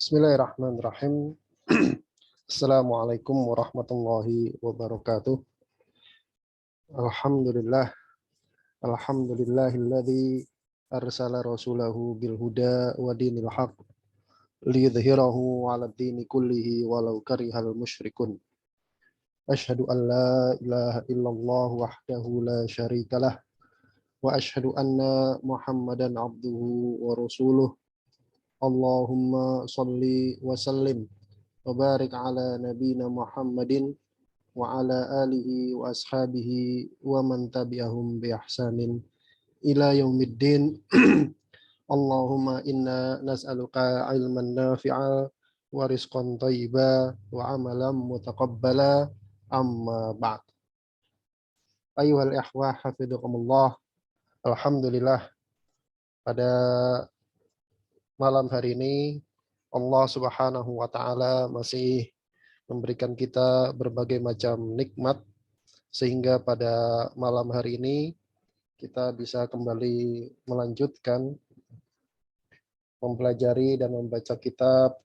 Bismillahirrahmanirrahim. Assalamualaikum warahmatullahi wabarakatuh. Alhamdulillah. Alhamdulillahilladzi arsala rasulahu bil huda wa dinil haq liyudhhirahu 'ala ad-dini kullihi walau karihal musyrikun. Asyhadu an la ilaha illallah wahdahu la syarikalah wa asyhadu anna Muhammadan abduhu wa rasuluh. Allahumma shalli wa sallim wa barik ala nabiyina Muhammadin wa ala alihi wa ashabihi wa man tabi'ahum bi ihsanin ila yaumiddin. Allahumma inna nas'aluka ilman nafi'a wa rizqan thayyiba wa amalan mutaqabbala, amma ba'd. Ayyuhal ikhwah hafidhakumullah. Alhamdulillah, pada malam hari ini Allah Subhanahu wa taala masih memberikan kita berbagai macam nikmat sehingga pada malam hari ini kita bisa kembali melanjutkan mempelajari dan membaca kitab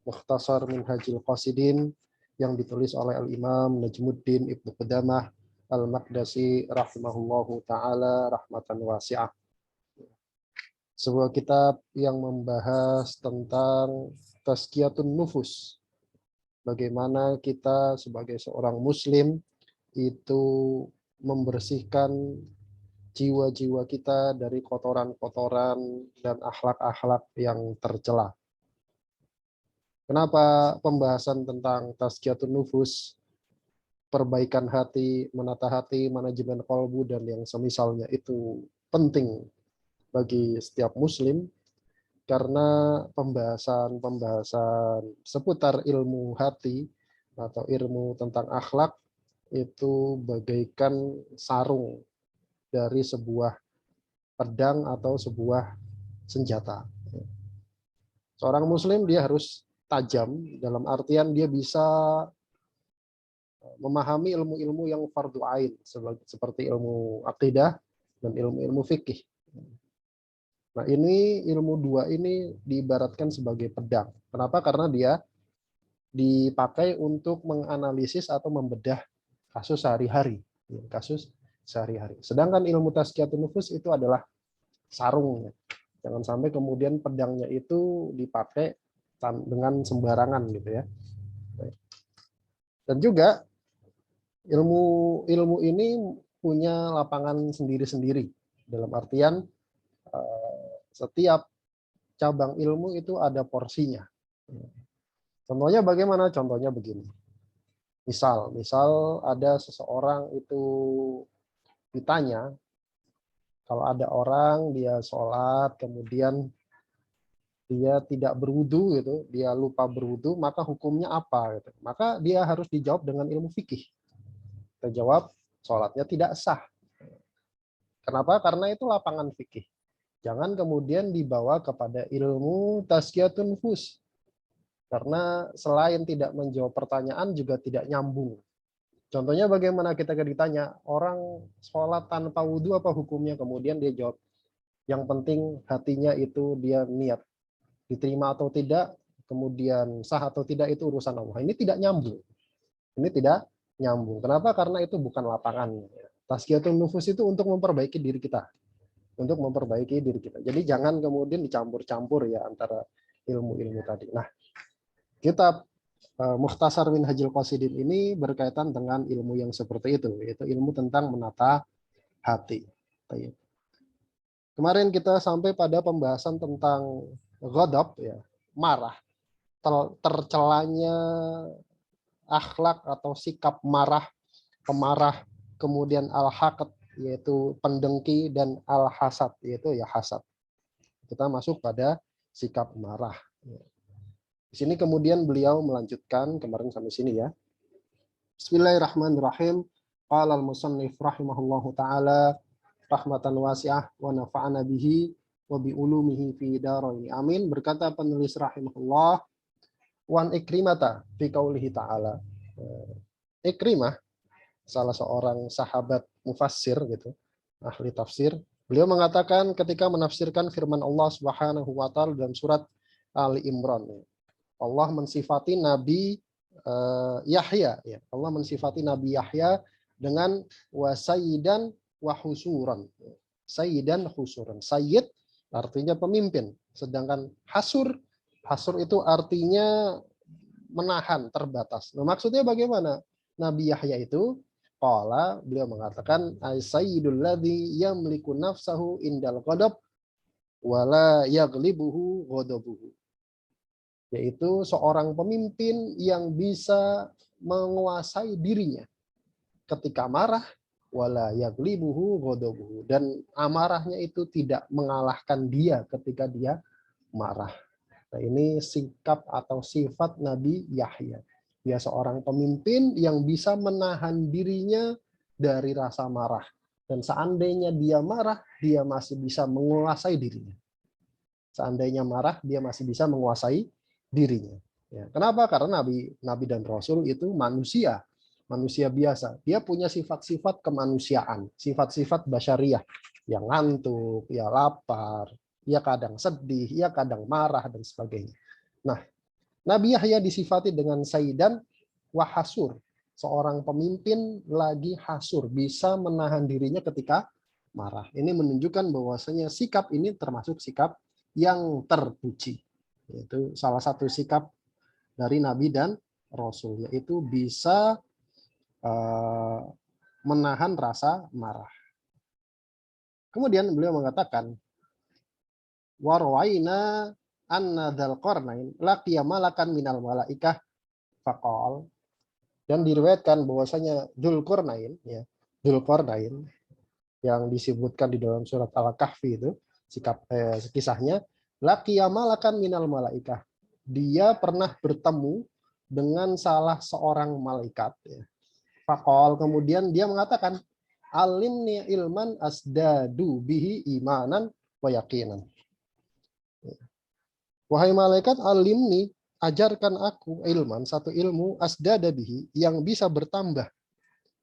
Mukhtasar Minhajul Qasidin yang ditulis oleh Al-Imam Najmuddin Ibnu Qudamah Al-Maqdisi rahimahullahu taala rahmatan wasi'ah. Sebuah kitab yang membahas tentang tazkiyatun nufus. Bagaimana kita sebagai seorang muslim itu membersihkan jiwa-jiwa kita dari kotoran-kotoran dan akhlak-akhlak yang tercela. Kenapa pembahasan tentang tazkiyatun nufus, perbaikan hati, menata hati, manajemen qalbu dan yang semisalnya itu penting bagi setiap muslim? Karena pembahasan seputar ilmu hati atau ilmu tentang akhlak itu bagaikan sarung dari sebuah pedang atau sebuah senjata. Seorang muslim dia harus tajam, dalam artian dia bisa memahami ilmu-ilmu yang fardu ain seperti ilmu akidah dan ilmu-ilmu fikih. Nah, ini ilmu dua ini diibaratkan sebagai pedang. Kenapa? Karena dia dipakai untuk menganalisis atau membedah kasus sehari-hari. Kasus sehari-hari. Sedangkan ilmu tazkiyatun nufus itu adalah sarungnya. Jangan sampai kemudian pedangnya itu dipakai dengan sembarangan gitu ya. Dan juga ilmu ini punya lapangan sendiri-sendiri. Dalam artian setiap cabang ilmu itu ada porsinya. Contohnya bagaimana? Contohnya begini. Misal ada seseorang itu ditanya, kalau ada orang dia sholat, kemudian dia tidak berwudu gitu, dia lupa berwudu, maka hukumnya apa? Gitu. Maka dia harus dijawab dengan ilmu fikih. Kita jawab, sholatnya tidak sah. Kenapa? Karena itu lapangan fikih. Jangan kemudian dibawa kepada ilmu tazkiyatun nufus. Karena selain tidak menjawab pertanyaan juga tidak nyambung. Contohnya bagaimana kita ditanya, orang sholat tanpa wudhu apa hukumnya? Kemudian dia jawab, yang penting hatinya itu dia niat. Diterima atau tidak, kemudian sah atau tidak itu urusan Allah. Ini tidak nyambung. Ini tidak nyambung. Kenapa? Karena itu bukan lapangannya. Tazkiyatun nufus itu untuk memperbaiki diri kita. Untuk memperbaiki diri kita. Jadi jangan kemudian dicampur-campur ya antara ilmu-ilmu tadi. Nah, kitab Mukhtasar Minhajul Qasidin ini berkaitan dengan ilmu yang seperti itu, yaitu ilmu tentang menata hati. Kemarin kita sampai pada pembahasan tentang ghadab, ya, marah, tercelanya akhlak atau sikap marah, pemarah, kemudian al-haqad, yaitu pendengki, dan al-hasad, yaitu ya hasad. Kita masuk pada sikap marah. Di sini kemudian beliau melanjutkan kemarin sampai sini ya. Bismillahirrahmanirrahim. Qala al-musannif rahimahullahu taala rahmatan wasi'ah wa nafa'ana bihi wa bi ulumihi fi daraini. Amin. Berkata penulis rahimahullah, wan Ikrimata fi qaulihi ta'ala. Ikrimah salah seorang sahabat mufassir gitu, ahli tafsir. Beliau mengatakan ketika menafsirkan firman Allah Subhanahu wa taala dalam surat Ali Imran. Allah mensifati Nabi Yahya, ya. Allah mensifati Nabi Yahya dengan wasaidan wahusuran. Sayyidan husuran. Sayyid artinya pemimpin, sedangkan hasur itu artinya menahan, terbatas. Nah, maksudnya bagaimana? Nabi Yahya itu beliau mengatakan sayyidul ladzi yamliku nafsahu indal ghadab wala yaghlibuhu ghadabuhu. Yaitu seorang pemimpin yang bisa menguasai dirinya ketika marah, wala yaghlibuhu ghadabuhu, dan amarahnya itu tidak mengalahkan dia ketika dia marah. Nah, ini sikap atau sifat Nabi Yahya. Dia seorang pemimpin yang bisa menahan dirinya dari rasa marah. Dan seandainya dia marah, dia masih bisa menguasai dirinya. Seandainya marah, dia masih bisa menguasai dirinya. Ya, kenapa? Karena Nabi dan Rasul itu manusia biasa. Dia punya sifat-sifat kemanusiaan, sifat-sifat basyariah, yang ngantuk, ya lapar, ya kadang sedih, ya kadang marah, dan sebagainya. Nah, Nabi Yahya disifati dengan sayyidan wahasur, seorang pemimpin lagi hasur, bisa menahan dirinya ketika marah. Ini menunjukkan bahwasanya sikap ini termasuk sikap yang terpuji. Itu salah satu sikap dari Nabi dan Rasul, yaitu bisa menahan rasa marah. Kemudian beliau mengatakan, warwaina anna dzal qarnain laqiya malakan minal malaikah faqal, dan diriwayatkan bahwasanya Dzulqarnain, ya, Dzulqarnain yang disebutkan di dalam surat Al-Kahfi itu kisahnya, laqiya malakan minal malaikah, dia pernah bertemu dengan salah seorang malaikat, ya. Faqal, kemudian dia mengatakan, alimni ilman asdadu bihi imanan wa yaqinan. Wahai malaikat, alimni, ajarkan aku ilman, satu ilmu, asdada bihi, yang bisa bertambah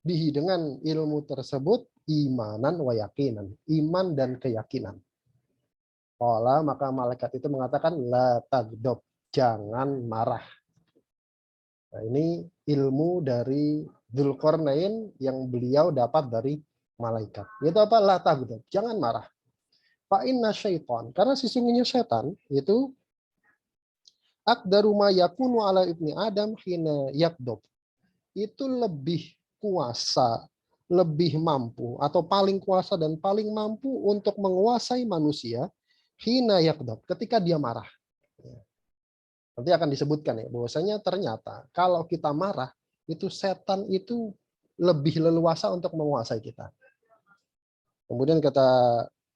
bihi, dengan ilmu tersebut, imanan wa yaqinan, iman dan keyakinan. Qala, maka malaikat itu mengatakan, la tagdob, jangan marah. Nah, ini ilmu dari Dzulqarnain yang beliau dapat dari malaikat. Itu apa? La tagdob, jangan marah. Fa inna syaitan, karena sesungguhnya setan itu aqdaru ma yakunu ala ibni Adam hina yakdob, itu lebih kuasa, lebih mampu, atau paling kuasa dan paling mampu untuk menguasai manusia hina yakdob, ketika dia marah. Nanti akan disebutkan ya, bahwasanya ternyata kalau kita marah, itu setan itu lebih leluasa untuk menguasai kita. Kemudian kata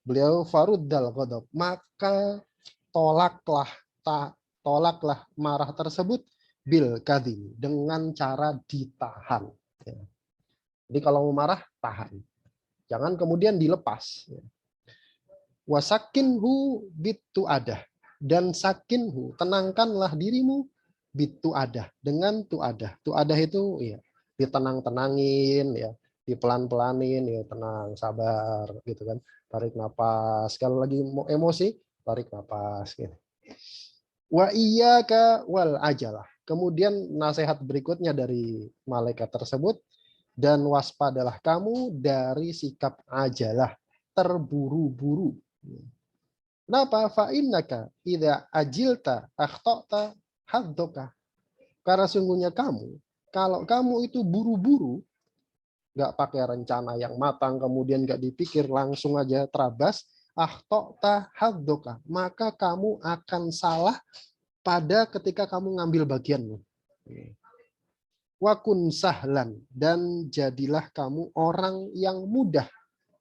beliau, faruddal ghadab, maka tolaklah marah tersebut bil kadhim, dengan cara ditahan. Jadi kalau mau marah, tahan. Jangan kemudian dilepas. Wasakinhu bitu adah, dan sakinhu, tenangkanlah dirimu bitu adah, dengan tuadah. Tuadah itu ya ditenang-tenangin, ya dipelan-pelanin, ya tenang, sabar, gitu kan. Tarik napas. Kalau lagi mau emosi, tarik napas. Gitu. Wa iyyaka wal ajalah. Kemudian nasihat berikutnya dari malaikat tersebut, dan waspadalah kamu dari sikap ajalah, terburu-buru. Kenapa? Fa innaka idza ajilta akhtata haddoka. Karena sungguhnya kamu, kalau kamu itu buru-buru, nggak pakai rencana yang matang, kemudian nggak dipikir, langsung aja terabas, akhtata haddoka, maka kamu akan salah pada ketika kamu ngambil bagianmu. Wakun sahlan, dan jadilah kamu orang yang mudah,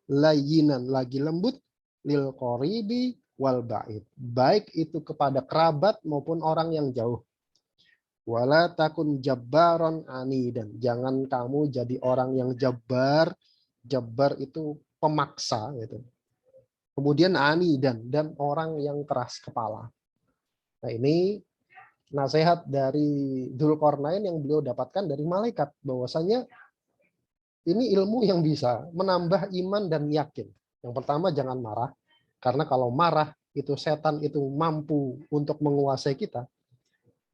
layinan, lagi lembut, lil qoribi wal ba'id, baik itu kepada kerabat maupun orang yang jauh. Wala takun jabbaron ani, dan jangan kamu jadi orang yang jabbar. Jabbar itu pemaksa gitu. Kemudian ani, dan orang yang keras kepala. Nah, ini nasihat dari Dzulqarnain yang beliau dapatkan dari malaikat, bahwasanya ini ilmu yang bisa menambah iman dan yakin. Yang pertama, jangan marah, karena kalau marah itu setan itu mampu untuk menguasai kita.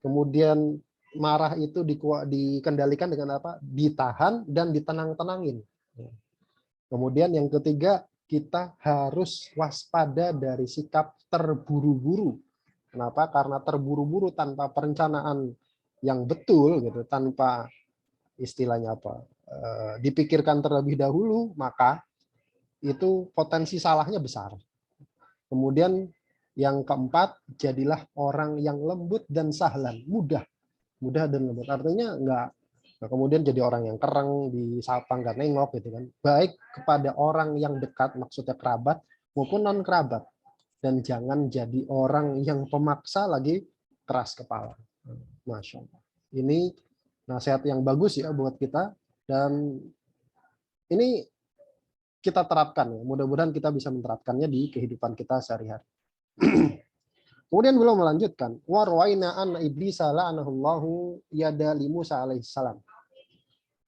Kemudian marah itu dikendalikan dengan apa? Ditahan dan ditenang-tenangin. Kemudian yang ketiga, kita harus waspada dari sikap terburu-buru. Kenapa? Karena terburu-buru tanpa perencanaan yang betul, gitu, tanpa istilahnya apa? Dipikirkan terlebih dahulu, maka itu potensi salahnya besar. Kemudian yang keempat, jadilah orang yang lembut dan sahlan, mudah dan lembut. Artinya enggak kemudian jadi orang yang kereng, disapa nggak nengok gitu kan. Baik kepada orang yang dekat, maksudnya kerabat maupun non kerabat. Dan jangan jadi orang yang pemaksa lagi keras kepala. Masya Allah. Ini nasihat yang bagus ya buat kita, dan ini kita terapkan ya. Mudah-mudahan kita bisa menerapkannya di kehidupan kita sehari-hari. Kemudian beliau melanjutkan, warwaina an iblis la'anahullahu yada li Musa alaihissalam.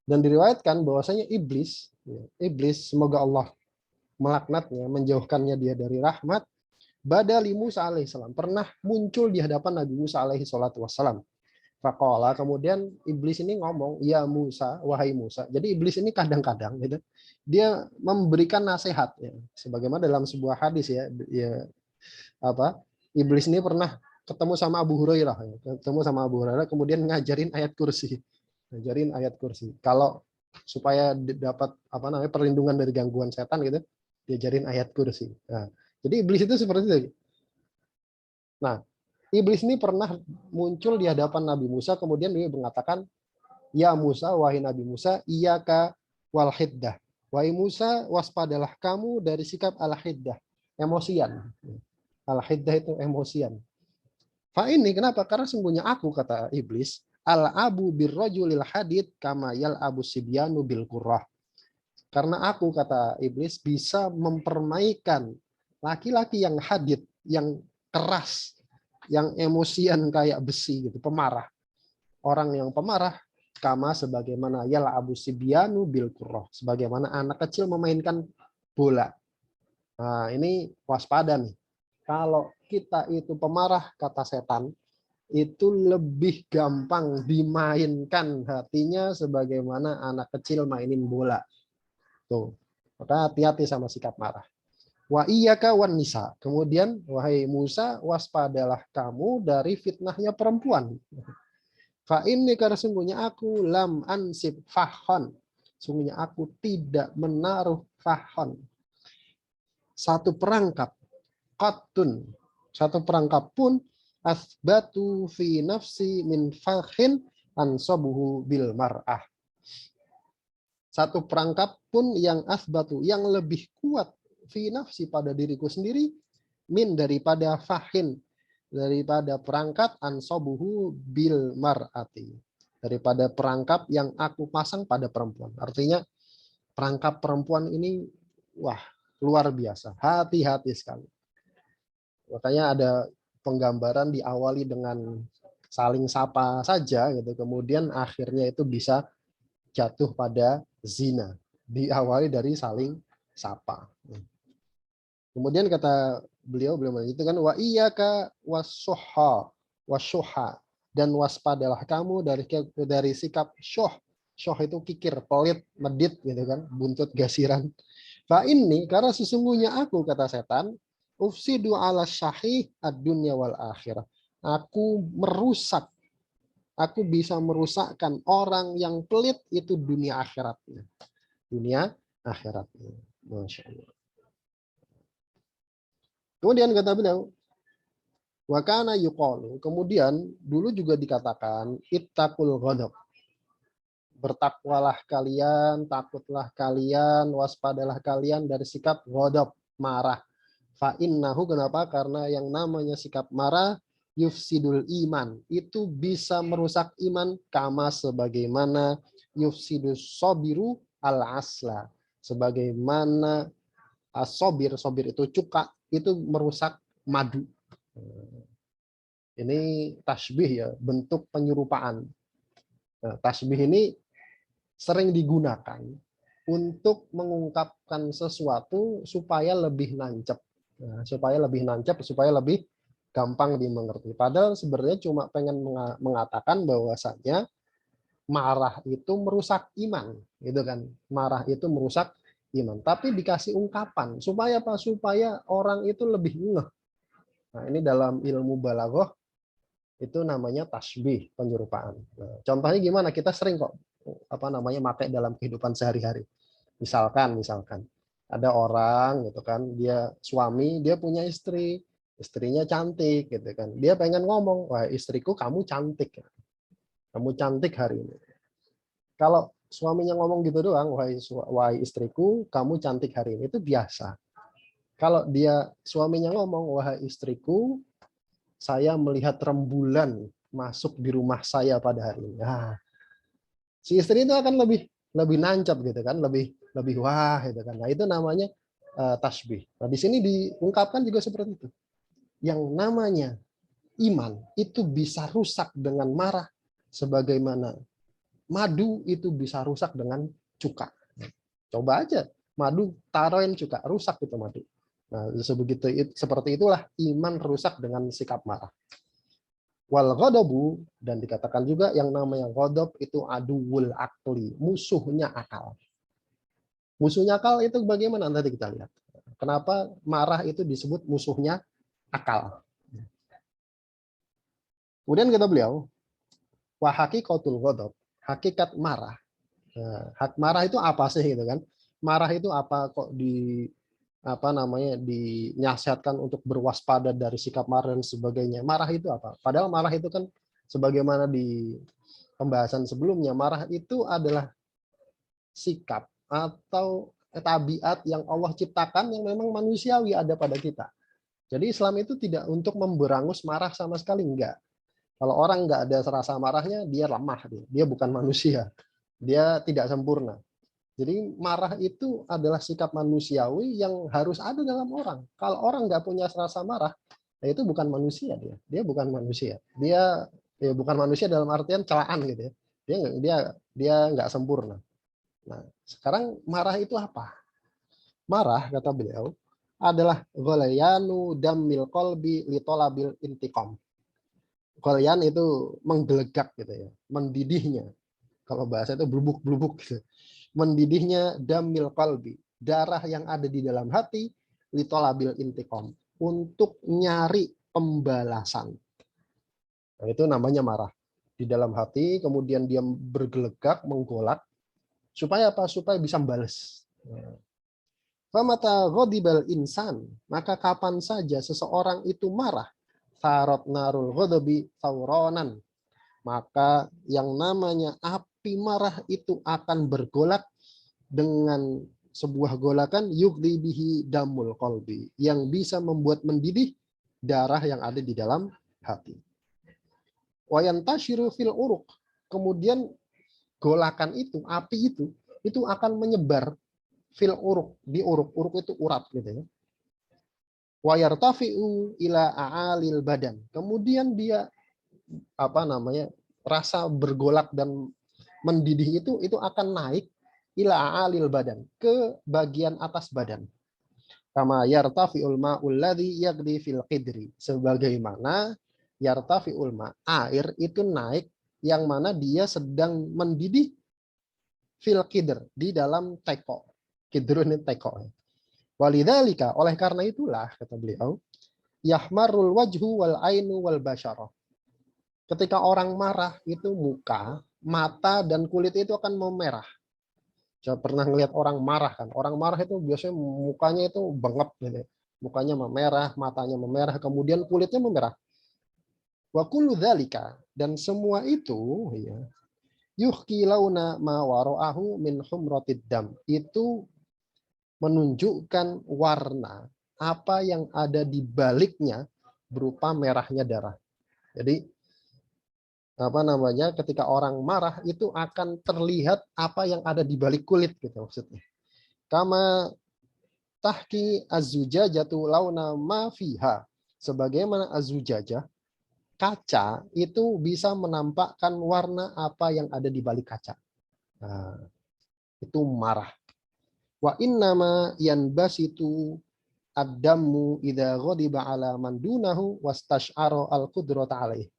Dan diriwayatkan bahwasanya iblis semoga Allah melaknatnya, menjauhkannya dia dari rahmat, badali Musa alaihissalam, pernah muncul di hadapan Nabi Musa alaihi salatu wassalam. Faqala, kemudian iblis ini ngomong, ya Musa, wahai Musa. Jadi iblis ini kadang-kadang gitu, dia memberikan nasihat ya. Sebagaimana dalam sebuah hadis ya iblis ini pernah ketemu sama Abu Hurairah kemudian ngajarin ayat kursi. Kalau supaya dapat perlindungan dari gangguan setan gitu, diajarin ayat kursi. Nah, jadi iblis itu seperti itu. Nah, iblis ini pernah muncul di hadapan Nabi Musa, kemudian dia mengatakan, ya Musa, wahai Nabi Musa, iyyaka wal hiddah. Wahai Musa, waspadalah kamu dari sikap al-hiddah, emosian. Al-hiddah itu emosian. Fa ini kenapa? Karena sungguhnya aku, kata iblis, al-abu birrajulil hadid kama yal-abu sibyanu bil qurrah. Karena aku, kata iblis, bisa mempermaikan laki-laki yang hadid, yang keras, yang emosian kayak besi gitu, pemarah. Orang yang pemarah kama sebagaimana yal-abu sibyanu bil qurrah, sebagaimana anak kecil memainkan bola. Nah, ini waspada nih. Kalau kita itu pemarah, kata setan, itu lebih gampang dimainkan hatinya sebagaimana anak kecil mainin bola. Tuh. Maka hati-hati sama sikap marah. Wa iyyaka wan nisa. Kemudian, wahai Musa, waspadalah kamu dari fitnahnya perempuan. Fa inni, karena sungguhnya aku lam ansib fahon. Sungguhnya aku tidak menaruh fahon. Satu perangkap. Qattun, satu perangkap pun, asbatu fi nafsi min fakhin ansabuhu bil mar'ah. Satu perangkap pun yang asbatu, yang lebih kuat fi nafsi pada diriku sendiri, min daripada fakhin, daripada perangkat ansabuhu bil mar'ati, daripada perangkap yang aku pasang pada perempuan. Artinya perangkap perempuan ini wah luar biasa, hati-hati sekali. Makanya ada penggambaran diawali dengan saling sapa saja gitu, kemudian akhirnya itu bisa jatuh pada zina. Diawali dari saling sapa. Kemudian kata beliau melanjutkan, wa iyyaka wasyuha, dan waspadalah kamu dari sikap syuh. Syuh itu kikir, pelit, medit gitu kan, buntut gasiran. Fa ini, karena sesungguhnya aku, kata setan, ufsidu ala syahih ad-dunya wal akhirah. Aku bisa merusakkan orang yang pelit itu dunia akhiratnya. Dunia akhiratnya. Masya Allah. Kemudian kata beliau, wa kana yuqalu, kemudian dulu juga dikatakan, ittaqul ghadab. Bertakwalah kalian, takutlah kalian, waspadalah kalian dari sikap ghadab, marah. Fa innahu, kenapa? Karena yang namanya sikap marah yufsidul iman, itu bisa merusak iman, kama sebagaimana yufsidus sobiru al asla, sebagaimana sobir itu cuka, itu merusak madu. Ini tasbih ya, bentuk penyerupaan. Nah, tasbih ini sering digunakan untuk mengungkapkan sesuatu supaya lebih nancep. Supaya lebih gampang dimengerti. Padahal sebenarnya cuma pengen mengatakan bahwasanya marah itu merusak iman, gitu kan? Marah itu merusak iman. Tapi dikasih ungkapan supaya apa? Supaya orang itu lebih ngeh. Nah, ini dalam ilmu balaghah itu namanya tasbih, penyerupaan. Nah, contohnya gimana? Kita sering kok pakai dalam kehidupan sehari-hari. Misalkan ada orang gitu kan, dia suami, dia punya istri, istrinya cantik gitu kan. Dia pengen ngomong, "Wah, istriku kamu cantik. Kamu cantik hari ini." Kalau suaminya ngomong gitu doang, "Wahai istriku, kamu cantik hari ini," itu biasa. Kalau dia suaminya ngomong, "Wahai istriku, saya melihat rembulan masuk di rumah saya pada hari ini." Nah, si istri itu akan lebih lebih nancap gitu kan, lebih lebih wah gitu kan. Nah, itu namanya tasbih. Nah, di sini diungkapkan juga seperti itu. Yang namanya iman itu bisa rusak dengan marah, sebagaimana madu itu bisa rusak dengan cuka. Coba aja madu taruhin cuka, rusak itu madu. Nah, seperti itulah iman rusak dengan sikap marah. Wal ghadabu, dan dikatakan juga yang namanya ghadab itu aduwul akli, musuhnya akal. Musuhnya akal itu bagaimana? Nanti kita lihat. Kenapa marah itu disebut musuhnya akal. Kemudian kata beliau, wa haqiqatul ghadab, hakikat marah. Nah, hak marah itu apa sih gitu kan? Marah itu apa kok dinasihatkan untuk berwaspada dari sikap marah dan sebagainya. Marah itu apa? Padahal marah itu kan sebagaimana di pembahasan sebelumnya, marah itu adalah sikap atau tabiat yang Allah ciptakan yang memang manusiawi ada pada kita. Jadi Islam itu tidak untuk memberangus marah sama sekali, enggak. Kalau orang enggak ada rasa marahnya, dia lemah, dia bukan manusia, dia tidak sempurna. Jadi marah itu adalah sikap manusiawi yang harus ada dalam orang. Kalau orang nggak punya rasa marah, ya itu bukan manusia dia. Dia bukan manusia. Dia ya bukan manusia dalam artian celaan gitu ya. Dia nggak sempurna. Nah, sekarang marah itu apa? Marah kata beliau adalah ghalayanu dammil qalbi li talabil intiqam. Ghalayan itu menggelegak gitu ya, mendidihnya. Kalau bahasa itu blubuk-blubuk gitu. Mendidihnya damil qalbi, darah yang ada di dalam hati, litolabil intiqam, untuk nyari pembalasan. Nah, itu namanya marah. Di dalam hati, kemudian dia bergelegak, menggolak, supaya apa? Supaya bisa membalas. Famata ghadibal insan, maka kapan saja seseorang itu marah, sarot narul ghadabi sauronan, maka yang namanya api marah itu akan bergolak dengan sebuah golakan yugdi bihi damul qalbi, yang bisa membuat mendidih darah yang ada di dalam hati. Wayantashiru fil uruk, kemudian golakan itu, api itu akan menyebar fil uruk, di uruk, uruk itu urat gitu ya. Wayartafi'u ila a'alil badan, kemudian dia rasa bergolak dan mendidih itu akan naik ila alil badan, ke bagian atas badan. Kama yartafi'ul ma'ul ladzi yagli fil qidri, sebagaimana yartafi'ul ma, air itu naik yang mana dia sedang mendidih fil qidr, di dalam teko. Qidr ini teko. Walidzalika, oleh karena itulah kata beliau, yahmarul wajhu wal ainu wal basyarah. Ketika orang marah itu muka, mata dan kulit itu akan memerah. Saya pernah ngelihat orang marah kan. Orang marah itu biasanya mukanya itu bengep gitu. Mukanya memerah, matanya memerah, kemudian kulitnya memerah. Wa kullu dzalika, dan semua itu ya, yuhki launa ma wara'ahu min humratid dam. Itu menunjukkan warna apa yang ada di baliknya berupa merahnya darah. Jadi ketika orang marah itu akan terlihat apa yang ada di balik kulit gitu maksudnya. Kama tahki az-zujajatu launa ma fiha, sebagaimana az-zujajah, kaca itu bisa menampakkan warna apa yang ada di balik kaca. Nah, itu marah. Wa innama yanbasitu ad-dammu idza ghadiba ala man dunahu wastash'ara al-qudrata alaih.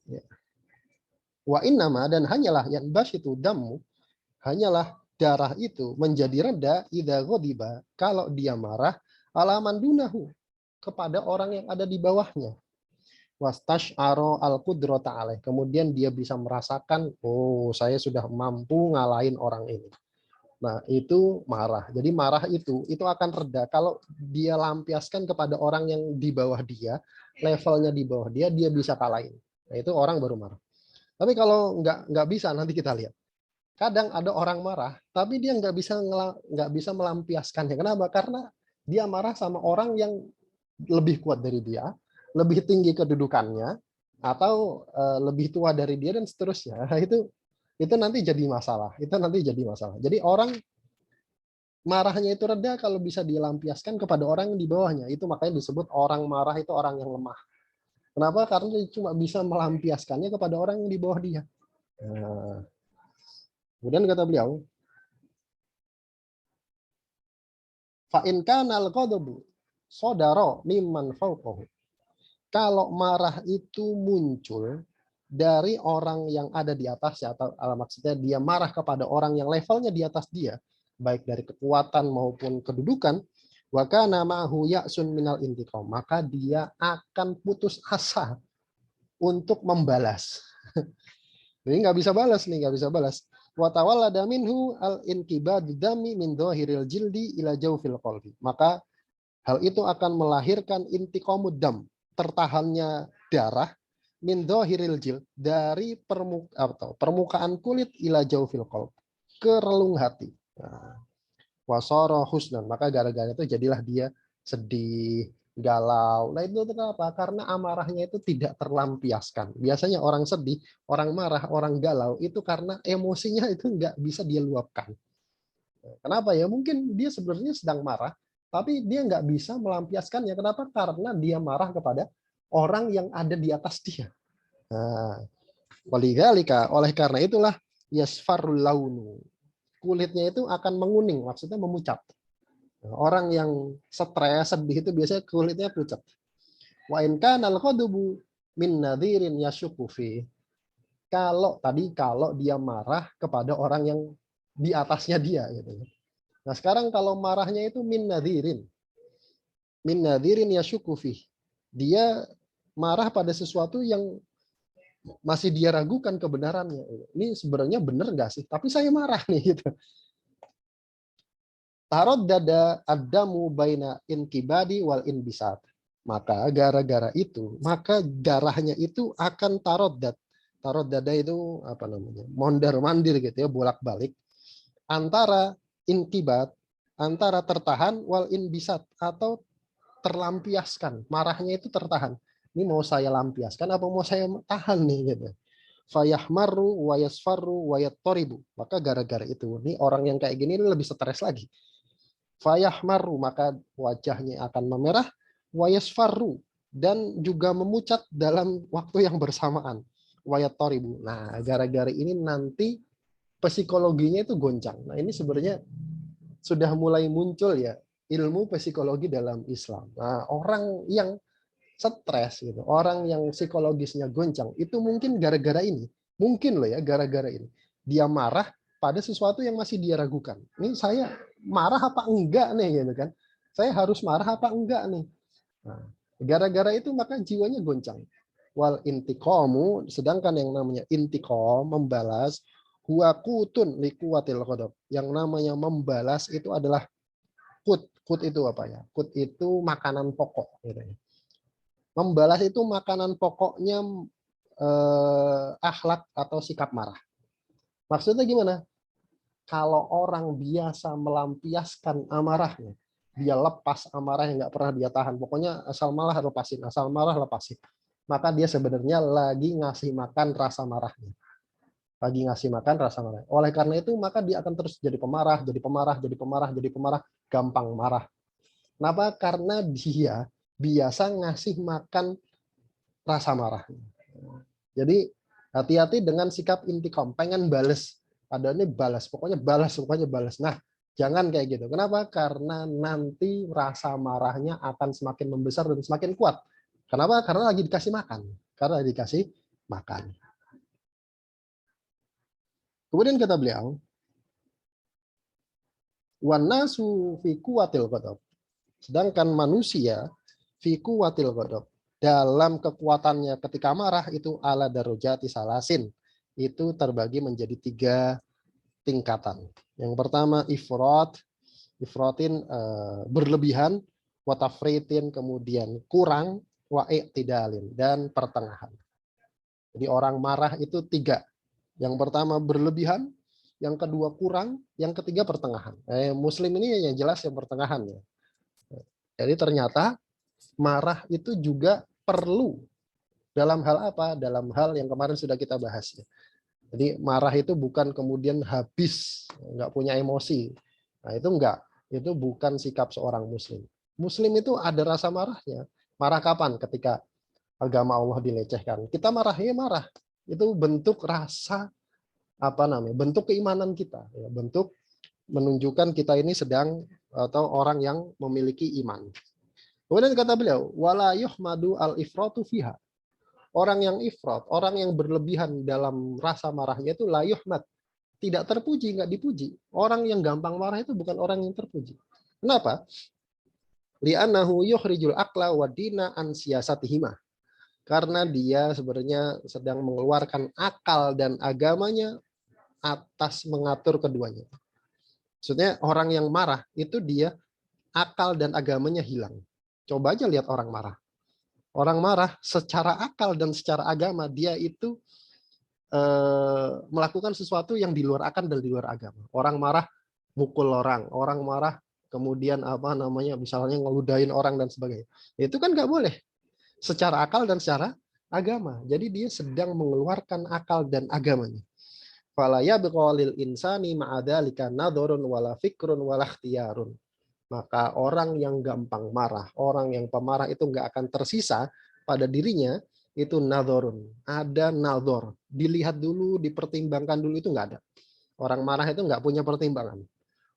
Ya. Wa innama, dan hanyalah yang itu dammu, hanyalah darah itu menjadi reda idza ghadiba, kalau dia marah, ala man dunahu, kepada orang yang ada di bawahnya. Wastash'ara al-qudrata alaih, kemudian dia bisa merasakan, oh saya sudah mampu ngalahin orang ini. Nah, itu marah. Jadi marah itu akan reda kalau dia lampiaskan kepada orang yang di bawah dia, levelnya di bawah dia, dia bisa kalahin. Nah, itu orang baru marah. Tapi kalau nggak bisa, nanti kita lihat. Kadang ada orang marah, tapi dia nggak bisa melampiaskannya. Kenapa? Karena dia marah sama orang yang lebih kuat dari dia, lebih tinggi kedudukannya, atau lebih tua dari dia, dan seterusnya. Itu nanti jadi masalah. Jadi orang marahnya itu reda kalau bisa dilampiaskan kepada orang di bawahnya. Itu makanya disebut orang marah itu orang yang lemah. Kenapa? Karena dia cuma bisa melampiaskannya kepada orang yang di bawah dia. Nah, kemudian kata beliau, fa in kana al-ghadabu sodaro mimman fawqahu. Kalau marah itu muncul dari orang yang ada di atasnya, atau maksudnya dia marah kepada orang yang levelnya di atas dia, baik dari kekuatan maupun kedudukan, wa kana ma'hu ya'sun minal intiqam, maka dia akan putus asa untuk membalas. Jadi nggak bisa balas. Wa tawallada minhu al-inqibadu dami min dhahiril jildi ila jawfil qalbi. Maka hal itu akan melahirkan intiqamud dam, tertahannya darah, min dhahiril jil, dari permukaan kulit, ila jawfil qalb, ke relung hati. Wasara husnan, maka gara-gara itu jadilah dia sedih, galau. Nah itu kenapa? Karena amarahnya itu tidak terlampiaskan. Biasanya orang sedih, orang marah, orang galau itu karena emosinya itu nggak bisa dia luapkan. Kenapa ya? Mungkin dia sebenarnya sedang marah, tapi dia nggak bisa melampiaskannya. Kenapa? Karena dia marah kepada orang yang ada di atas dia. Nah, oleh karena itulah yasfarul launu, kulitnya itu akan menguning, maksudnya memucat. Nah, orang yang stres, sedih itu biasanya kulitnya pucat. Wa in kana al-ghadabu min nadhirin yashukku fi. Kalau dia marah kepada orang yang di atasnya dia gitu. Nah, sekarang kalau marahnya itu min nadhirin yashukku fi. Dia marah pada sesuatu yang masih dia ragukan kebenarannya. Ini sebenarnya benar nggak sih? Tapi saya marah nih gitu. Tarot dada adamu baina inkibadi wal inbisat. Maka gara-gara itu, maka darahnya itu akan tarot dad. Tarot dada itu apa namanya? Mondar-mandir gitu ya, bolak-balik antara inkibat, antara tertahan, wal inbisat, atau terlampiaskan. Marahnya itu tertahan. Ini mau saya lampiaskan apa mau saya tahan nih gitu. Fayahmaru wa yasfarru wa yattoribu. Maka gara-gara itu, ini orang yang kayak gini lebih stres lagi. Fayahmaru, maka wajahnya akan memerah, wa yasfarru, dan juga memucat dalam waktu yang bersamaan. Wa yattoribu. Nah, gara-gara ini nanti psikologinya itu goncang. Nah, ini sebenarnya sudah mulai muncul ya ilmu psikologi dalam Islam. Nah, orang yang stres gitu, orang yang psikologisnya goncang, itu mungkin gara-gara ini. Mungkin loh ya, gara-gara ini. Dia marah pada sesuatu yang masih dia ragukan. Ini saya marah apa enggak nih gitu kan? Saya harus marah apa enggak nih? Nah, gara-gara itu maka jiwanya goncang. Wal intiqamu, sedangkan yang namanya intiqam, membalas, huwa kutun likuwatil ghadab. Yang namanya membalas itu adalah kut. Kut itu apa ya? Kut itu makanan pokok gitu ya. Membalas itu makanan pokoknya akhlak atau sikap marah. Maksudnya gimana? Kalau orang biasa melampiaskan amarahnya, dia lepas amarah yang nggak pernah dia tahan. Pokoknya asal marah lepasin, asal marah lepasin. Maka dia sebenarnya lagi ngasih makan rasa marahnya. Lagi ngasih makan rasa marah. Oleh karena itu, maka dia akan terus jadi pemarah, gampang marah. Kenapa? Karena dia biasa ngasih makan rasa marah. Jadi hati-hati dengan sikap intikom, pengen balas. Padahal ini balas, pokoknya balas. Nah, Jangan kayak gitu. Kenapa? Karena nanti rasa marahnya akan semakin membesar dan semakin kuat. Kenapa? Karena lagi dikasih makan. Karena lagi dikasih makan. Kemudian kata beliau, wan nasu fi quwwatil ghadab. Sedangkan manusia fi quwwatil ghadab, dalam kekuatannya ketika marah itu ala darajati salasin. Itu terbagi menjadi 3 tingkatan. Yang pertama ifratin berlebihan, watafritin kemudian kurang, wa'itidalin dan pertengahan. Jadi orang marah itu 3. Yang pertama berlebihan, yang kedua kurang, yang ketiga pertengahan. Muslim ini yang jelas yang pertengahan ya. Jadi ternyata marah itu juga perlu dalam hal apa? Dalam hal yang kemarin sudah kita bahas ya. Jadi marah itu bukan kemudian habis, nggak punya emosi. Nah itu enggak, itu bukan sikap seorang muslim. Muslim itu ada rasa marahnya. Marah kapan? Ketika agama Allah dilecehkan. Kita marah, ya marah. Itu bentuk rasa bentuk keimanan kita, ya, bentuk menunjukkan kita ini sedang atau orang yang memiliki iman. Kemudian kata beliau, wala yuhmadu al-ifratu fiha. Orang yang ifrat, orang yang berlebihan dalam rasa marahnya itu la yuhmad, tidak terpuji, nggak dipuji. Orang yang gampang marah itu bukan orang yang terpuji. Kenapa? Li'annahu yukhrijul aqla wa dina an siyasatihima. Karena dia sebenarnya sedang mengeluarkan akal dan agamanya atas mengatur keduanya. Maksudnya orang yang marah itu dia akal dan agamanya hilang. Coba aja lihat orang marah. Orang marah secara akal dan secara agama dia itu melakukan sesuatu yang di luar akal dan di luar agama. Orang marah mukul orang marah kemudian misalnya ngeludahin orang dan sebagainya. Itu kan nggak boleh secara akal dan secara agama. Jadi dia sedang mengeluarkan akal dan agamanya. Fala yabqalil insani ma'adzalika nadharun wala fikrun wala ikhtiyarun. Maka orang yang gampang marah, orang yang pemarah itu nggak akan tersisa pada dirinya itu nadharun. Ada nadhar. Dilihat dulu, dipertimbangkan dulu itu nggak ada. Orang marah itu nggak punya pertimbangan.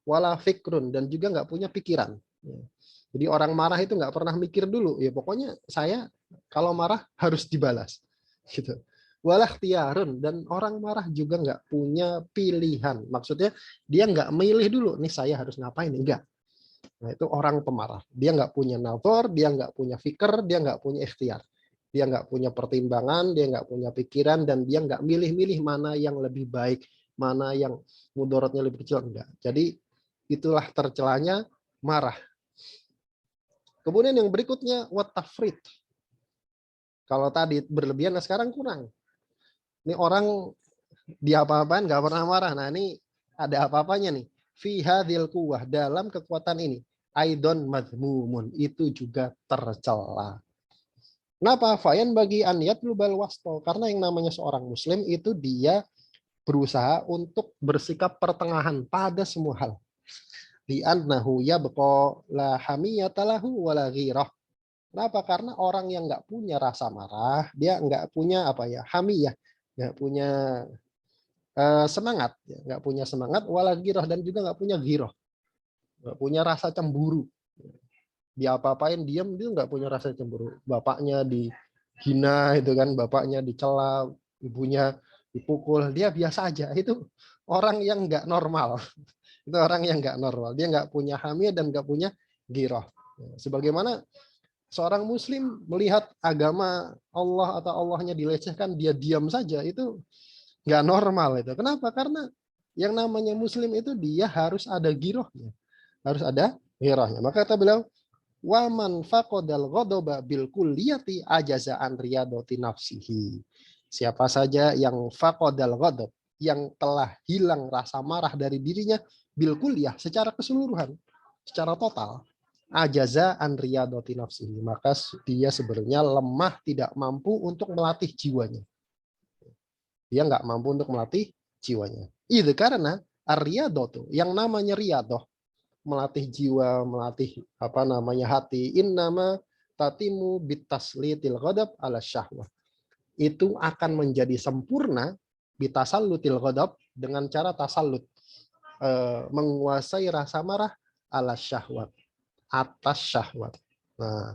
Wala fikrun dan juga nggak punya pikiran. Jadi orang marah itu nggak pernah mikir dulu. Ya pokoknya saya kalau marah harus dibalas. Gitu. Wala ikhtiyarun dan orang marah juga nggak punya pilihan. Maksudnya dia nggak milih dulu. Nih saya harus ngapain? Enggak. Nah, itu orang pemarah. Dia nggak punya nazar, dia nggak punya fikir, dia nggak punya ikhtiar. Dia nggak punya pertimbangan, dia nggak punya pikiran, dan dia nggak milih-milih mana yang lebih baik, mana yang mudaratnya lebih kecil. Enggak. Jadi itulah tercelanya marah. Kemudian yang berikutnya watafrit. Kalau tadi berlebihan, nah sekarang kurang. Ini orang diapa-apain nggak pernah marah. Nah ini ada apa-apanya nih. Fi hadhil quwwah, dalam kekuatan ini. Aidon madhmumun, itu juga tercela. Kenapa? Fayan bagi aniyat lubal wasto. Karena yang namanya seorang muslim itu dia berusaha untuk bersikap pertengahan pada semua hal. Di annahu yabqa la hamiyata lahu wala ghirah. Kenapa? Karena orang yang nggak punya rasa marah, dia nggak punya hamiyah, nggak punya semangat, nggak punya semangat, wala ghirah dan juga nggak punya ghirah. Nggak punya rasa cemburu. Dia apa-apain diam, dia nggak punya rasa cemburu. Bapaknya dihina itu kan, bapaknya dicela, ibunya dipukul, dia biasa aja. Itu orang yang nggak normal. Itu orang yang nggak normal. Dia nggak punya hamiyah dan nggak punya ghirah. Sebagaimana seorang muslim melihat agama Allah atau Allahnya dilecehkan, dia diam saja, itu nggak normal itu. Kenapa? Karena yang namanya muslim itu dia harus ada ghirahnya. Harus ada ghirahnya. Maka kata beliau, waman faqadal ghadaba bil kulliyati ajaza an riyadati nafsihi. Siapa saja yang faqadal ghadab, yang telah hilang rasa marah dari dirinya bil kulliyah secara keseluruhan, secara total, ajaza an riyadati nafsihi, maka dia sebenarnya lemah, tidak mampu untuk melatih jiwanya. Dia nggak mampu untuk melatih jiwanya. Itu karena ar-riyadatu, yang namanya riyadah, melatih jiwa, melatih hati, innama tatimu bitaslitil ghadab ala syahwah. Itu akan menjadi sempurna bitasallutil ghadab dengan cara tasallut. menguasai rasa marah ala syahwat, atas syahwat. Nah,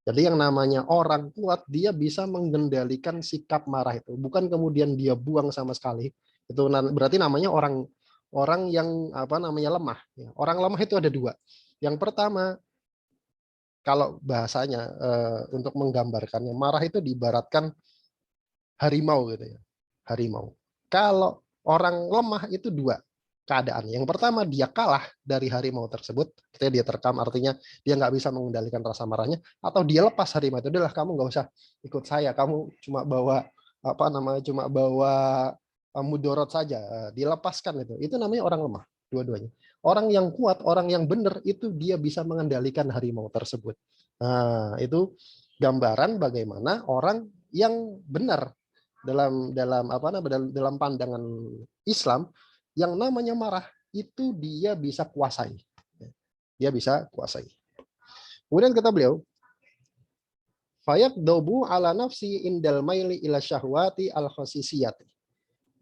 jadi yang namanya orang kuat, dia bisa mengendalikan sikap marah itu, bukan kemudian dia buang sama sekali. Itu berarti namanya orang yang lemah. Orang lemah itu ada dua. Yang pertama, kalau bahasanya untuk menggambarkannya, marah itu diibaratkan harimau gitu ya. Harimau. Kalau orang lemah itu dua keadaan. Yang pertama, dia kalah dari harimau tersebut, ketika dia terkam, artinya dia nggak bisa mengendalikan rasa marahnya, atau dia lepas harimau itu, udahlah kamu nggak usah ikut saya, kamu cuma bawa mudorot saja, dilepaskan itu namanya orang lemah, dua-duanya. Orang yang kuat, orang yang benar itu dia bisa mengendalikan harimau tersebut. Nah, itu gambaran bagaimana orang yang benar dalam pandangan Islam, yang namanya marah itu dia bisa kuasai. Dia bisa kuasai. Kemudian kata beliau, fayaqdabu ala nafsi indal maili ila syahwati al khasisiyati.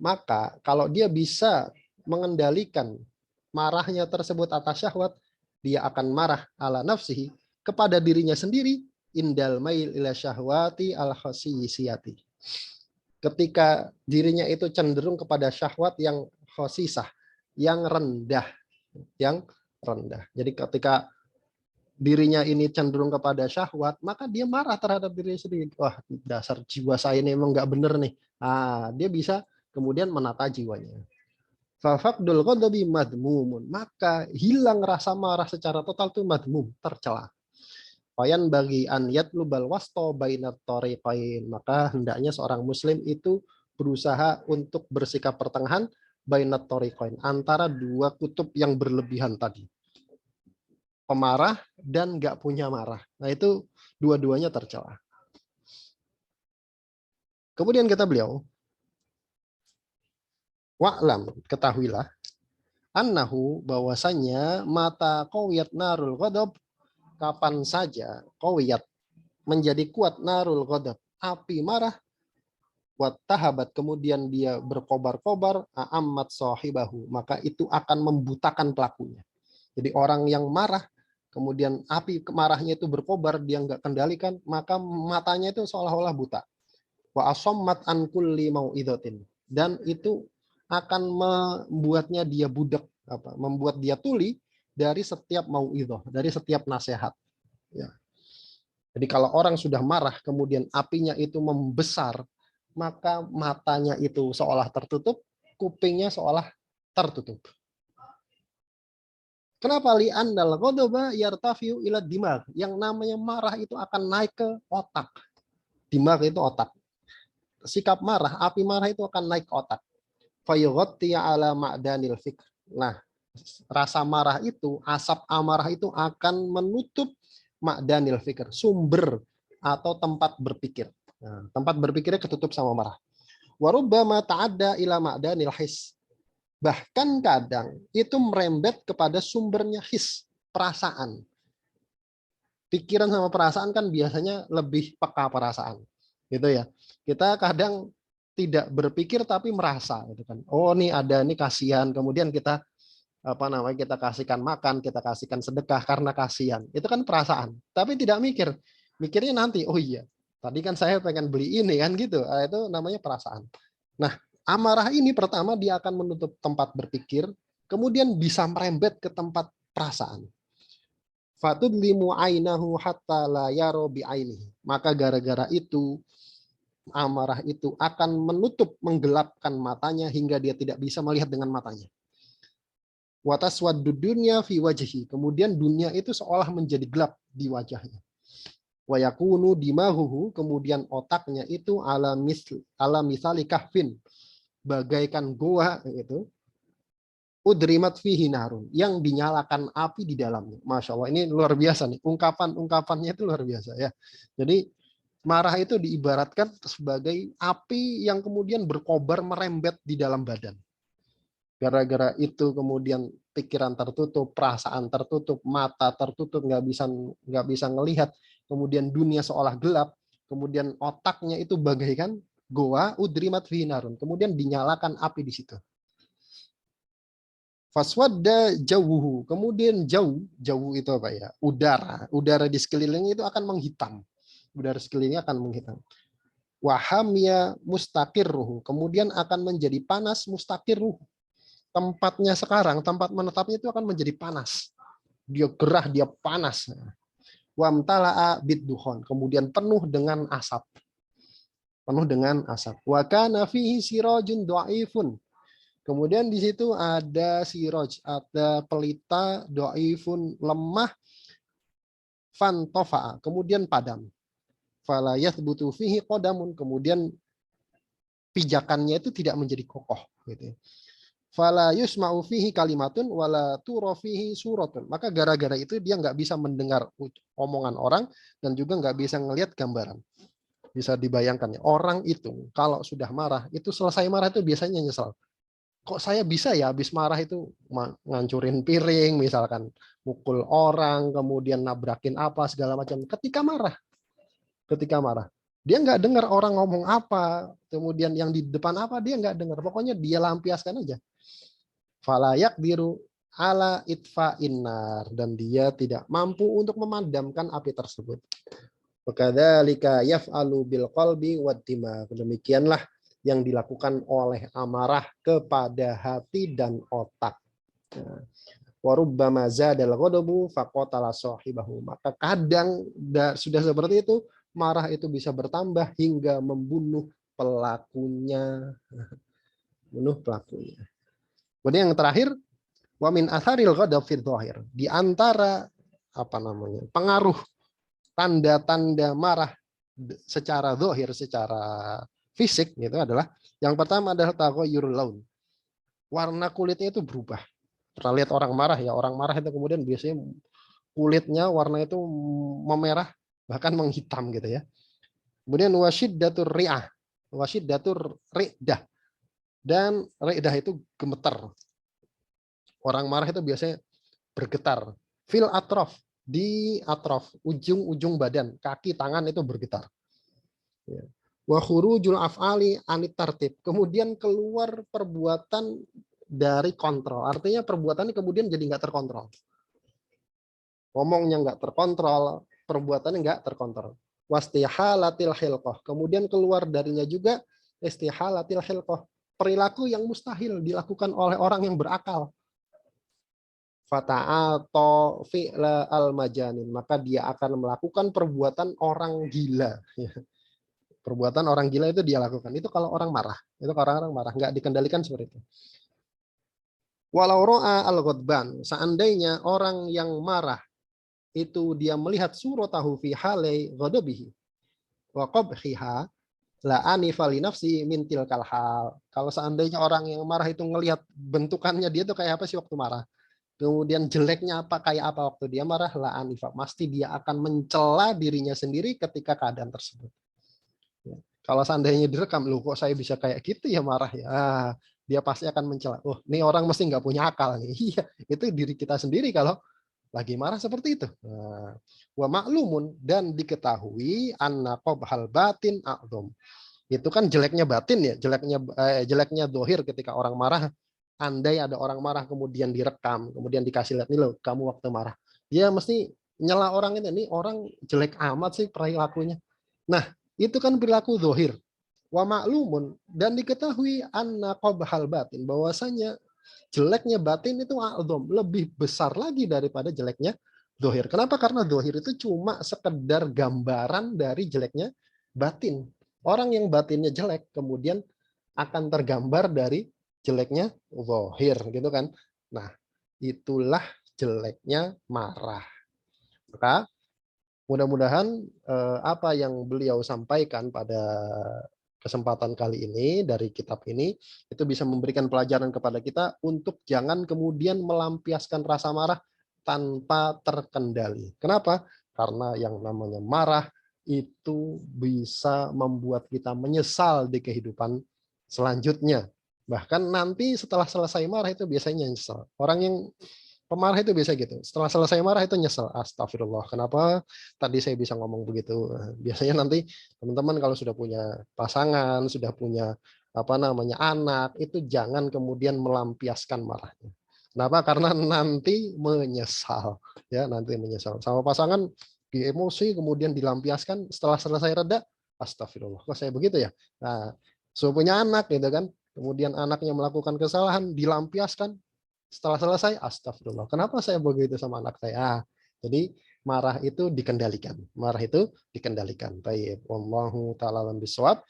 Maka kalau dia bisa mengendalikan marahnya tersebut atas syahwat, dia akan marah ala nafsihi kepada dirinya sendiri indal mail ila syahwati al khasisiyati. Ketika dirinya itu cenderung kepada syahwat yang khosisah, yang rendah, Jadi ketika dirinya ini cenderung kepada syahwat, maka dia marah terhadap dirinya sendiri. Wah, dasar jiwa saya ini emang nggak bener nih. Dia bisa kemudian menata jiwanya. Fafaqdul ghadabi madmumun. Maka hilang rasa marah secara total itu madmum, tercela. Fayan bagi an yatlubal wasto bainat thariqain. Maka hendaknya seorang muslim itu berusaha untuk bersikap pertengahan bainat thariqain, antara dua kutub yang berlebihan tadi. Pemarah dan nggak punya marah. Nah, itu dua-duanya tercela. Kemudian kata beliau, wa'lam, ketahuilah, annahu, bahwasanya mata qawiyat narul ghadab, kapan saja qawiyat, menjadi kuat narul ghadab, api marah, wat tahabat, kemudian dia berkobar-kobar, a'ammat sahibahu, maka itu akan membutakan pelakunya. Jadi orang yang marah, kemudian api kemarahnya itu berkobar, dia nggak kendalikan, maka matanya itu seolah-olah buta. Wa asommat an kulli mau'idatin, dan itu akan membuatnya dia budak, membuat dia tuli dari setiap mau'idah, dari setiap nasihat. Ya. Jadi kalau orang sudah marah, kemudian apinya itu membesar, maka matanya itu seolah tertutup, kupingnya seolah tertutup. Kenapa? Li'annal ghadaba yartafiu ila dimag. Yang namanya marah itu akan naik ke otak. Dimag itu otak. Sikap marah, api marah itu akan naik ke otak. Fayughatti ala ma'danil fikr. Nah, rasa marah itu, asap amarah itu akan menutup ma'danil fikr, sumber atau tempat berpikir. Nah, tempat berpikirnya ketutup sama marah. Warubbama ta'adda ila ma'danil his. Bahkan kadang itu merembet kepada sumbernya his, perasaan. Pikiran sama perasaan kan biasanya lebih peka perasaan, gitu ya. Kita kadang tidak berpikir tapi merasa, gitu kan. Oh, nih ada nih kasihan, kemudian kita kita kasihkan makan, kita kasihkan sedekah karena kasihan. Itu kan perasaan, tapi tidak mikir. Mikirnya nanti, oh iya, tadi kan saya pengen beli ini kan gitu. Itu namanya perasaan. Nah, amarah ini pertama dia akan menutup tempat berpikir, kemudian bisa merembet ke tempat perasaan. Fatudlimu ainahu hatta la yaro bi ainihi. Maka gara-gara itu amarah itu akan menutup, menggelapkan matanya hingga dia tidak bisa melihat dengan matanya. Wataswaddu dunya fi wajhi. Kemudian dunia itu seolah menjadi gelap di wajahnya. Wa yakunu dimahuhu, kemudian otaknya itu ala misali kahfin, bagaikan goa itu, udrimat fihi narun, yang dinyalakan api di dalamnya. Masya Allah, ini luar biasa nih, ungkapannya itu luar biasa ya. Jadi marah itu diibaratkan sebagai api yang kemudian berkobar merembet di dalam badan. Gara-gara itu kemudian pikiran tertutup, perasaan tertutup, mata tertutup, nggak bisa ngelihat, kemudian dunia seolah gelap, kemudian otaknya itu bagaikan goa udrimat fihi narun, kemudian dinyalakan api di situ. Faswadda jauhu. Kemudian jauh itu apa ya? Udara di sekelilingnya itu akan menghitam. Udara sekelilingnya akan menghitam. Wahamya mustaqirruhu. Kemudian akan menjadi panas mustaqirruhu. Tempatnya sekarang, tempat menetapnya itu akan menjadi panas. Dia gerah, dia panas. Wamtala'a biddukhon. Kemudian penuh dengan asap. Penuh dengan asap. Wa kana fihi sirajun dhaifun. Kemudian di situ ada siroj, ada pelita dhaifun lemah, fantofa, kemudian padam. Fala yathbutu fihi qadamun, kemudian pijakannya itu tidak menjadi kokoh gitu. Fala yusma'u fihi kalimatun wala tura fihi suratun. Maka gara-gara itu dia nggak bisa mendengar omongan orang dan juga nggak bisa ngelihat gambaran. Bisa dibayangkan ya, orang itu kalau sudah marah, itu selesai marah itu biasanya nyesel. Kok saya bisa ya habis marah itu ngancurin piring misalkan, mukul orang, kemudian nabrakin apa segala macam ketika marah dia nggak dengar orang ngomong apa, kemudian yang di depan apa dia nggak dengar, pokoknya dia lampiaskan aja. Falayak biru ala itfa innar, dan dia tidak mampu untuk memadamkan api tersebut. Wakadzalika yaf'alu bil qalbi wad dimag. Demikianlah yang dilakukan oleh amarah kepada hati dan otak. Warubbama zadal ghadabu faqatala sahibahu. Maka kadang sudah seperti itu, marah itu bisa bertambah hingga membunuh pelakunya. Bunuh pelakunya. Kemudian yang terakhir, wa min atharil ghadab fil dhahir. Di antara pengaruh tanda-tanda marah secara zahir, secara fisik gitu adalah, yang pertama adalah taghayyurul laun. Warna kulitnya itu berubah. Pernah lihat orang marah ya, orang marah itu kemudian biasanya kulitnya warna itu memerah bahkan menghitam gitu ya. Kemudian wasyiddatur ri'ah, wasyiddatur ri'dah, dan ri'dah itu gemeter. Orang marah itu biasanya bergetar. Fil atrof, di atrof, ujung-ujung badan, kaki, tangan itu bergetar. Wa khurujul af'ali anit tartib. Kemudian keluar perbuatan dari kontrol. Artinya perbuatannya kemudian jadi nggak terkontrol. Ngomongnya nggak terkontrol, perbuatannya nggak terkontrol. Wastihalatil khilqah. Kemudian keluar darinya juga istihalatil khilqah. Perilaku yang mustahil dilakukan oleh orang yang berakal. Fata'ato fi'la al-majanin. Maka dia akan melakukan perbuatan orang gila. Perbuatan orang gila itu dia lakukan. Itu kalau orang marah. Itu kalau orang marah. Nggak dikendalikan seperti itu. Walau ro'a al-ghadban. Seandainya orang yang marah itu dia melihat suratahu fi halai ghadabihi wa qabhiha la anifa li nafsi min tilkal hal. Kalau seandainya orang yang marah itu ngelihat bentukannya dia tuh kayak apa sih waktu marah. Kemudian jeleknya apa, kayak apa waktu dia marah, la anifa. Pasti dia akan mencela dirinya sendiri ketika keadaan tersebut. Kalau seandainya direkam, loh kok saya bisa kayak gitu ya marah ya. Dia pasti akan mencela. Oh, ini orang mesti nggak punya akal nih. Iya, itu diri kita sendiri kalau lagi marah seperti itu. Wa maklumun, dan diketahui anna qabhal batin a'dham. Itu kan jeleknya batin ya, jeleknya dohir ketika orang marah. Andai ada orang marah kemudian direkam, kemudian dikasih lihat nih loh, kamu waktu marah. Dia mesti nyela orang ini orang jelek amat sih perilakunya. Nah, itu kan perilaku zahir. Wa maklumun, dan diketahui anna qabhal batin, bahwasanya jeleknya batin itu a'dham, lebih besar lagi daripada jeleknya zahir. Kenapa? Karena zahir itu cuma sekedar gambaran dari jeleknya batin. Orang yang batinnya jelek kemudian akan tergambar dari jeleknya zahir gitu kan. Nah, itulah jeleknya marah. Maka mudah-mudahan apa yang beliau sampaikan pada kesempatan kali ini dari kitab ini itu bisa memberikan pelajaran kepada kita untuk jangan kemudian melampiaskan rasa marah tanpa terkendali. Kenapa? Karena yang namanya marah itu bisa membuat kita menyesal di kehidupan selanjutnya. Bahkan nanti setelah selesai marah itu biasanya nyesal. Orang yang pemarah itu biasa gitu. Setelah selesai marah itu nyesel. Astagfirullah, kenapa tadi saya bisa ngomong begitu? Biasanya nanti teman-teman kalau sudah punya pasangan, sudah punya anak, itu jangan kemudian melampiaskan marahnya. Kenapa? Karena nanti menyesal, ya nanti menyesal. Sama pasangan di emosi kemudian dilampiaskan setelah selesai reda, astagfirullah, kok saya begitu ya? Nah, punya anak gitu kan, kemudian anaknya melakukan kesalahan dilampiaskan setelah selesai, astagfirullah. Kenapa saya begitu sama anak saya? Jadi marah itu dikendalikan. Marah itu dikendalikan. Baik, wallahu taala alam bisawab.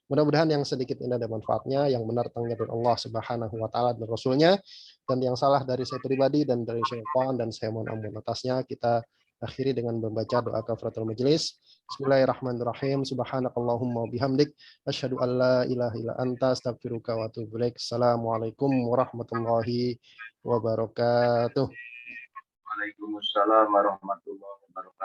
Mudah-mudahan yang sedikit ini ada manfaatnya, yang benar tentang dari Allah Subhanahu wa taala dan Rasulnya, dan yang salah dari saya pribadi dan dari syaitan, dan saya mohon ampun atasnya. Kita akhiri dengan membaca doa kafaratul majelis. Bismillahirrahmanirrahim. Subhanakallahumma bihamdik asyhadu an la ilaha illa anta astaghfiruka wa atubu ilaik. Assalamualaikum warahmatullahi wabarakatuh. Waalaikumsalam warahmatullahi wabarakatuh.